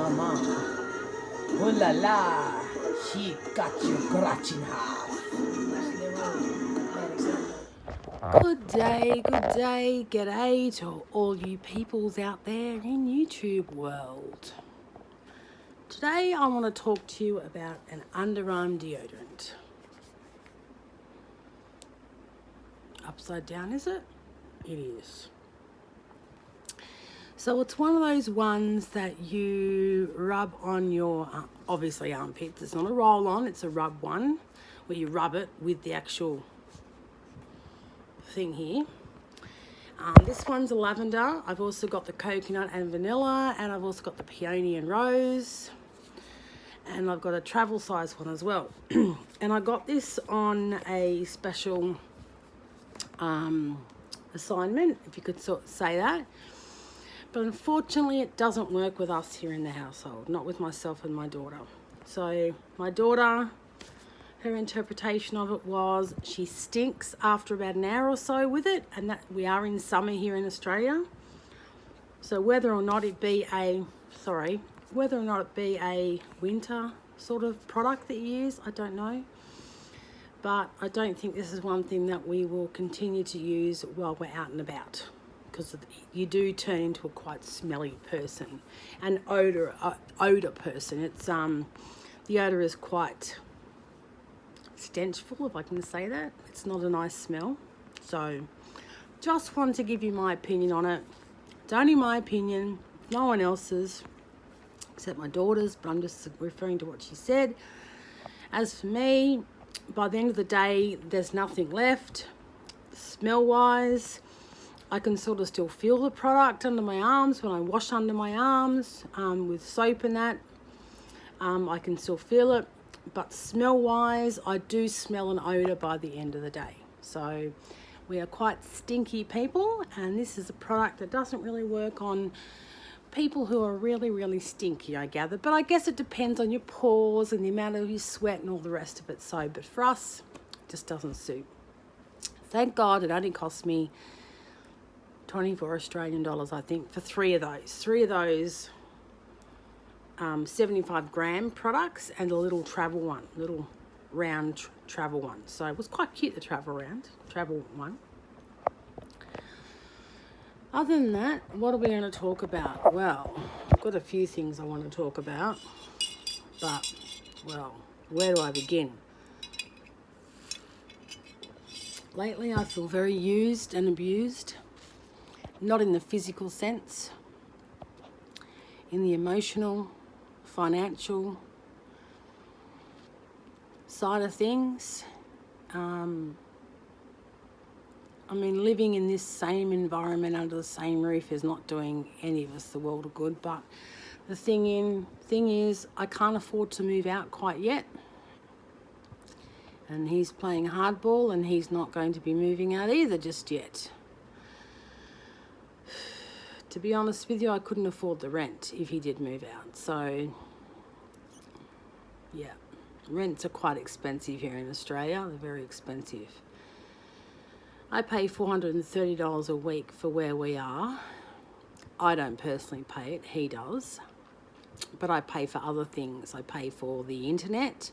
mama. Oh la la, she got you crotch in half. Good day, g'day to all you peoples out there in YouTube world. Today I want to talk to you about an underarm deodorant. Upside down, is it? It is. So it's one of those ones that you rub on your, obviously armpits. It's not a roll-on, it's a rub one, where you rub it with the actual thing here. This one's a lavender. I've also got the coconut and vanilla, and I've also got the peony and rose, and I've got a travel size one as well. And I got this on a special assignment, if you could sort of say that. But unfortunately, it doesn't work with us here in the household, not with myself and my daughter. So my daughter, her interpretation of it was she stinks after about an hour or so with it, and that we are in summer here in Australia. So whether or not it be a winter sort of product that you use, I don't know. But I don't think this is one thing that we will continue to use while we're out and about, because you do turn into a quite smelly person, an odor person. It's the odor is quite stenchful, if I can say that. It's not a nice smell. So just wanted to give you my opinion on it. It's only my opinion, no one else's except my daughter's, but I'm just referring to what she said. As for me, by the end of the day, there's nothing left. Smell wise, I can sort of still feel the product under my arms when I wash under my arms with soap and that. I can still feel it, but smell wise, I do smell an odor by the end of the day. So we are quite stinky people, and this is a product that doesn't really work on people who are really, really stinky, I gather. But I guess it depends on your pores and the amount of your sweat and all the rest of it. So, but for us, it just doesn't suit. Thank God it only cost me 24 Australian dollars, I think, for three of those 75 gram products and a little travel one, little round travel one. So it was quite cute, the travel one. Other than that, what are we going to talk about? Well, I've got a few things I want to talk about, but, well, where do I begin? Lately, I feel very used and abused, not in the physical sense, in the emotional, financial side of things. Living in this same environment under the same roof is not doing any of us the world of good. But the thing is, I can't afford to move out quite yet. And he's playing hardball, and he's not going to be moving out either just yet. To be honest with you, I couldn't afford the rent if he did move out. So, yeah, rents are quite expensive here in Australia. They're very expensive. I pay $430 a week for where we are. I don't personally pay it, he does. But I pay for other things. I pay for the internet,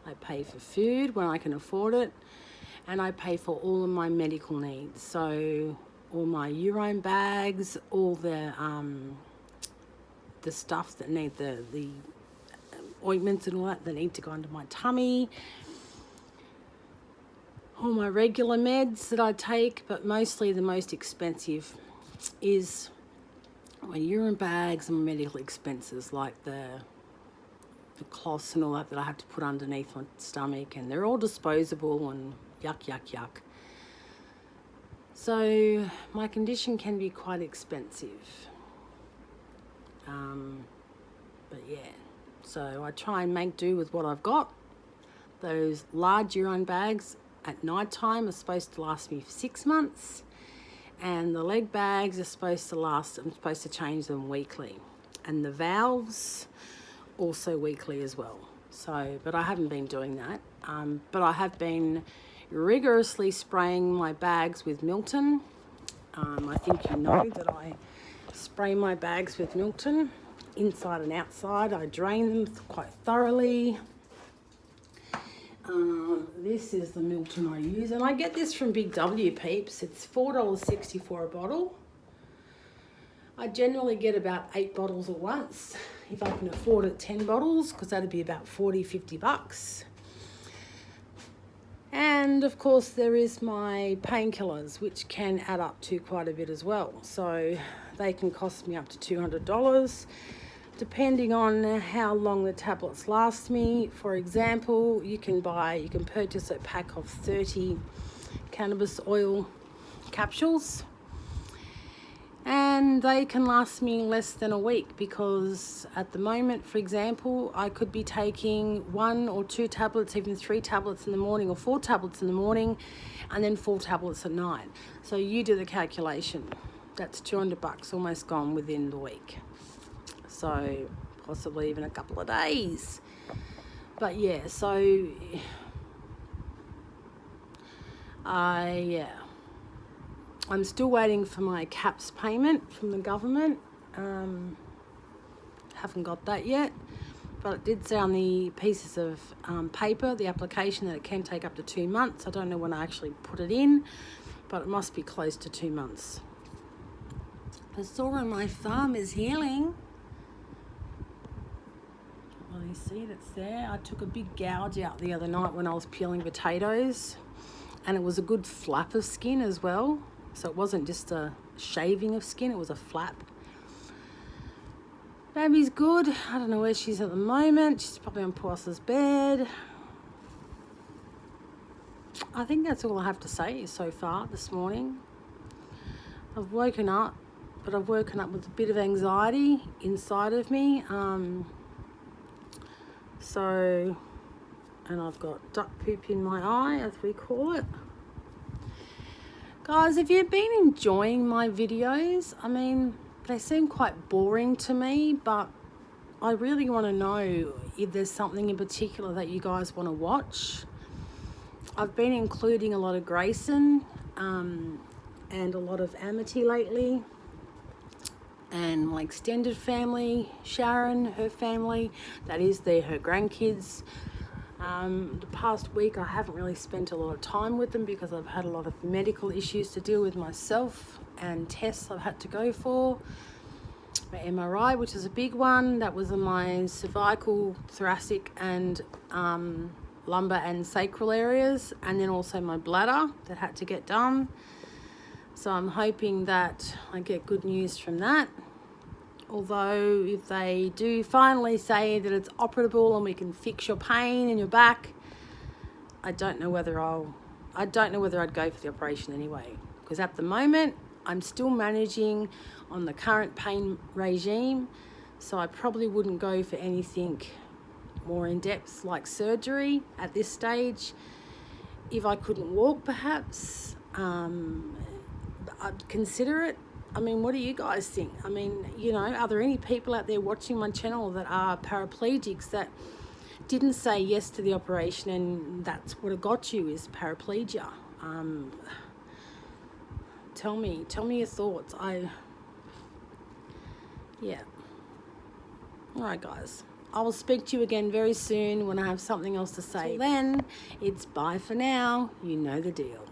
I pay for food when I can afford it, and I pay for all of my medical needs. So all my urine bags, all the stuff that need the ointments and all that need to go under my tummy, all my regular meds that I take, but mostly the most expensive is my urine bags and medical expenses, like the cloths and all that I have to put underneath my stomach, and they're all disposable and yuck. So my condition can be quite expensive. But yeah, so I try and make do with what I've got. Those large urine bags at night time are supposed to last me for 6 months, and the leg bags are supposed to last, I'm supposed to change them weekly, and the valves also weekly as well. So, but I haven't been doing that, but I have been rigorously spraying my bags with Milton. I think you know that I spray my bags with Milton inside and outside. I drain them quite thoroughly. This is the Milton I use, and I get this from Big W, peeps. It's $4.60 for a bottle. I generally get about 8 bottles at once. If I can afford it, 10 bottles, because that'd be about 40, 50 bucks. And of course there is my painkillers, which can add up to quite a bit as well. So they can cost me up to $200, depending on how long the tablets last me. For example, you can purchase a pack of 30 cannabis oil capsules, and they can last me less than a week, because at the moment, for example, I could be taking 1 or 2 tablets, even 3 tablets in the morning, or 4 tablets in the morning, and then 4 tablets at night. So you do the calculation. That's $200 almost gone within the week. So possibly even a couple of days. But yeah, so I'm still waiting for my CAPS payment from the government. Haven't got that yet, but it did say on the pieces of paper, the application, that it can take up to 2 months. I don't know when I actually put it in, but it must be close to 2 months. The sore on my thumb is healing. Well, you see it, it's there. I took a big gouge out the other night when I was peeling potatoes, and it was a good flap of skin as well. So it wasn't just a shaving of skin, it was a flap. Baby's good. I don't know where she's at the moment. She's probably on Puas's bed. I think that's all I have to say so far this morning. I've woken up, but I've woken up with a bit of anxiety inside of me. And I've got duck poop in my eye, as we call it. Guys, if you've been enjoying my videos, I mean, they seem quite boring to me, but I really want to know if there's something in particular that you guys want to watch. I've been including a lot of Grayson and a lot of Amity lately, and my extended family, Sharon, her family, that is, they're her grandkids. The past week I haven't really spent a lot of time with them because I've had a lot of medical issues to deal with myself, and tests I've had to go for. My MRI, which is a big one, that was in my cervical, thoracic and lumbar and sacral areas, and then also my bladder that had to get done. So I'm hoping that I get good news from that. Although if they do finally say that it's operable and we can fix your pain in your back, I don't know whether I'd go for the operation anyway, because at the moment I'm still managing on the current pain regime, so I probably wouldn't go for anything more in depth like surgery at this stage. If I couldn't walk, perhaps I'd consider it. I mean, what do you guys think? I mean, are there any people out there watching my channel that are paraplegics that didn't say yes to the operation, and that's what it got you, is paraplegia? Tell me your thoughts. All right, guys. I will speak to you again very soon when I have something else to say. Till then, it's bye for now. You know the deal.